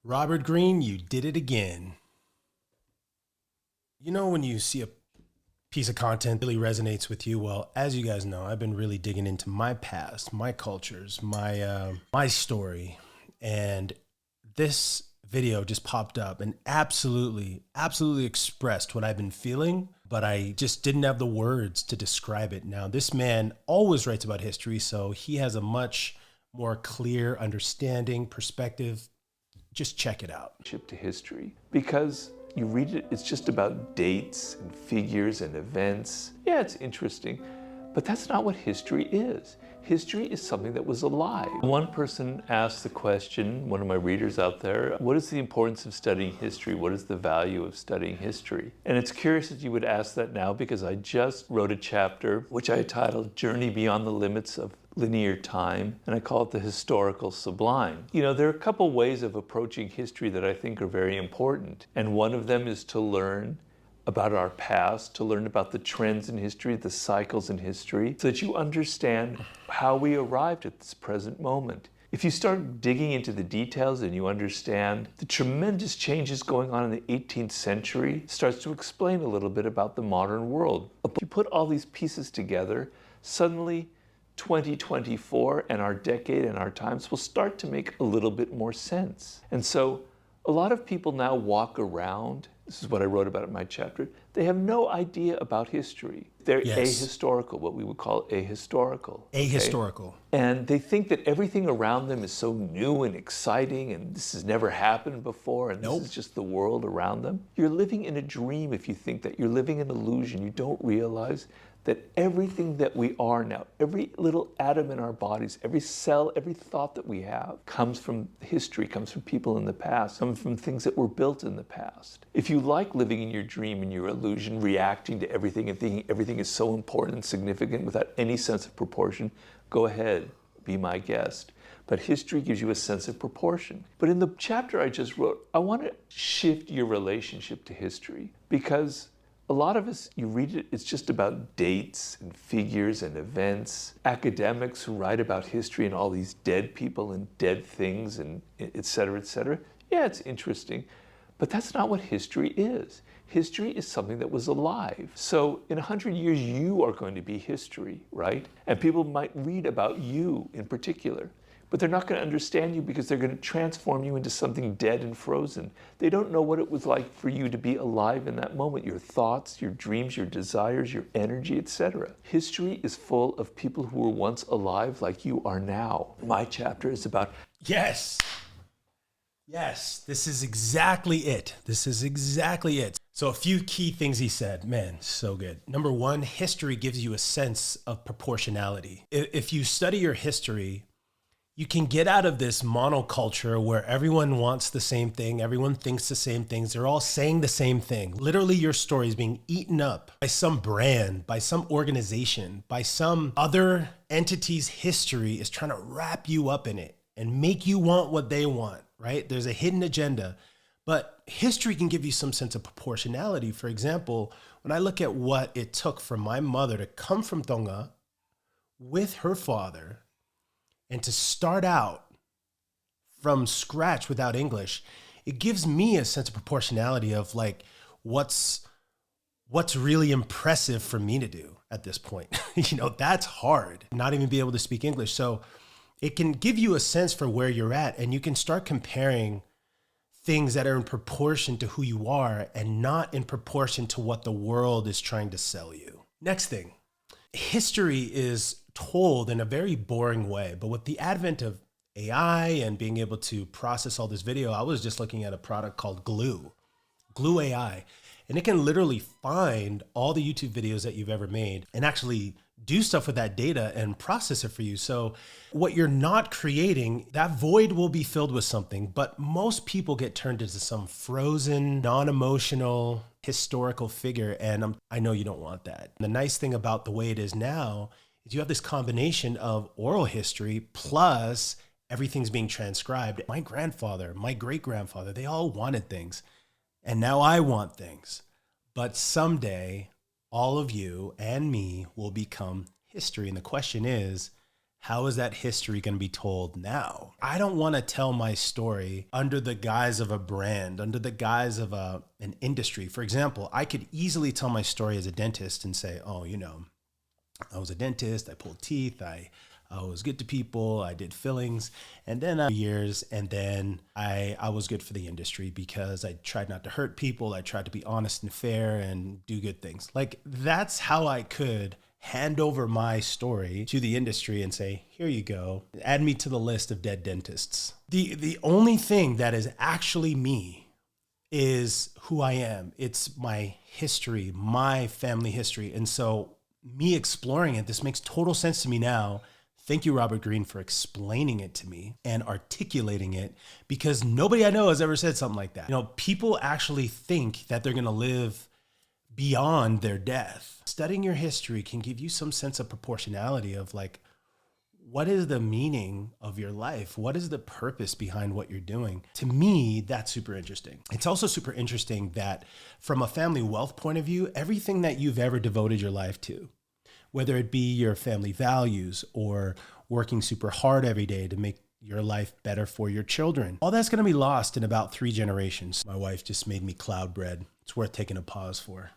Robert Greene, you did it again. You know, when you see a piece of content really resonates with you, well, as you guys know, I've been really digging into my past, my cultures, my story, and this video just popped up and absolutely expressed what I've been feeling, but I just didn't have the words to describe it. Now, this man always writes about history, so he has a much more clear understanding, perspective. Just check it out. To history, because you read it, it's just about dates and figures and events. Yeah, it's interesting, but that's not what history is. History is something that was alive. One person asked the question, one of my readers out there, what is the importance of studying history? What is the value of studying history? And it's curious that you would ask that now, because I just wrote a chapter which I titled Journey Beyond the Limits of Linear Time, and I call it the historical sublime. You know, there are a couple ways of approaching history that I think are very important, and one of them is to learn about our past, to learn about the trends in history, the cycles in history, so that you understand how we arrived at this present moment. If you start digging into the details and you understand the tremendous changes going on in the 18th century, it starts to explain a little bit about the modern world. If you put all these pieces together, suddenly 2024 and our decade and our times will start to make a little bit more sense. And so a lot of people now walk around, this is what I wrote about in my chapter, they have no idea about history. They're ahistorical, what we would call ahistorical. Ahistorical. Okay? And they think that everything around them is so new and exciting and this has never happened before and this is just the world around them. You're living in a dream if you think that. You're living in an illusion. You don't realize that everything that we are now, every little atom in our bodies, every cell, every thought that we have comes from history, comes from people in the past, comes from things that were built in the past. If you like living in your dream and your illusion, reacting to everything and thinking everything is so important and significant without any sense of proportion, go ahead, be my guest. But history gives you a sense of proportion. But in the chapter I just wrote, I want to shift your relationship to history, because a lot of us, you read it, it's just about dates and figures and events. Academics who write about history and all these dead people and dead things and et cetera, et cetera. Yeah, it's interesting, but that's not what history is. History is something that was alive. So in 100 years, you are going to be history, right? And people might read about you in particular, but they're not going to understand you because they're going to transform you into something dead and frozen. They don't know what it was like for you to be alive in that moment, your thoughts, your dreams, your desires, your energy, etc. History is full of people who were once alive like you are now. My chapter is about... Yes, this is exactly it. So a few key things he said, man, so good. Number one, history gives you a sense of proportionality. If you study your history, you can get out of this monoculture where everyone wants the same thing, everyone thinks the same things, they're all saying the same thing. Literally, your story is being eaten up by some brand, by some organization, by some other entity's history is trying to wrap you up in it and make you want what they want, right? There's a hidden agenda, but history can give you some sense of proportionality. For example, when I look at what it took for my mother to come from Tonga with her father and to start out from scratch without English, it gives me a sense of proportionality of like, what's really impressive for me to do at this point. You know, that's hard, not even be able to speak English. So it can give you a sense for where you're at, and you can start comparing things that are in proportion to who you are and not in proportion to what the world is trying to sell you. Next thing, history is told in a very boring way, but with the advent of AI and being able to process all this video, I was just looking at a product called Glue AI, and it can literally find all the YouTube videos that you've ever made and actually do stuff with that data and process it for you. So what you're not creating, that void will be filled with something, but most people get turned into some frozen, non-emotional, historical figure. And I know you don't want that. And the nice thing about the way it is now is you have this combination of oral history plus everything's being transcribed. My grandfather, my great-grandfather, they all wanted things. And now I want things. But someday, all of you and me will become history. And the question is, How is that history going to be told now? I don't want to tell my story under the guise of a brand, under the guise of an industry. For example, I could easily tell my story as a dentist and say, oh, I was a dentist, I pulled teeth, I was good to people, I did fillings, and then years, and then I was good for the industry because I tried not to hurt people, I tried to be honest and fair and do good things. Like, that's how I could hand over my story to the industry and say, here you go, add me to the list of dead dentists. The only thing that is actually me is who I am. It's my history, my family history. And so me exploring it, this makes total sense to me now. Thank you, Robert Greene, for explaining it to me and articulating it, because nobody I know has ever said something like that. People actually think that they're going to live beyond their death. Studying your history can give you some sense of proportionality of like, what is the meaning of your life? What is the purpose behind what you're doing? To me, that's super interesting. It's also super interesting that from a family wealth point of view, everything that you've ever devoted your life to, whether it be your family values or working super hard every day to make your life better for your children, all that's going to be lost in about 3 generations. My wife just made me cloud bread. It's worth taking a pause for.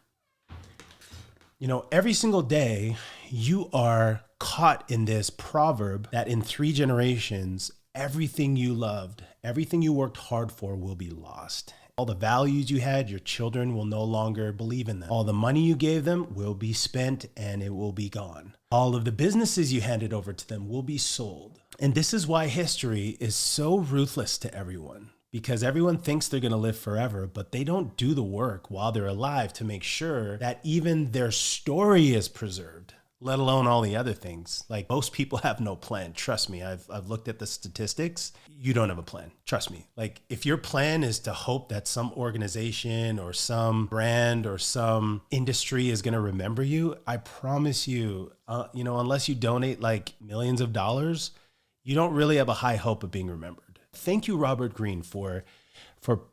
Every single day you are caught in this proverb that in 3 generations, everything you loved, everything you worked hard for will be lost. All the values you had, your children will no longer believe in them. All the money you gave them will be spent and it will be gone. All of the businesses you handed over to them will be sold. And this is why history is so ruthless to everyone, because everyone thinks they're going to live forever, but they don't do the work while they're alive to make sure that even their story is preserved, let alone all the other things. Like, most people have no plan. Trust me, I've looked at the statistics. You don't have a plan. Trust me. Like, if your plan is to hope that some organization or some brand or some industry is going to remember you, I promise you, unless you donate like millions of dollars, you don't really have a high hope of being remembered. Thank you, Robert Greene, for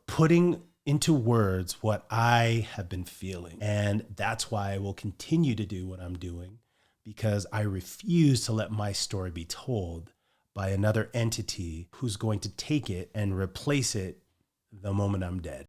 putting into words what I have been feeling. And that's why I will continue to do what I'm doing, because I refuse to let my story be told by another entity who's going to take it and replace it the moment I'm dead.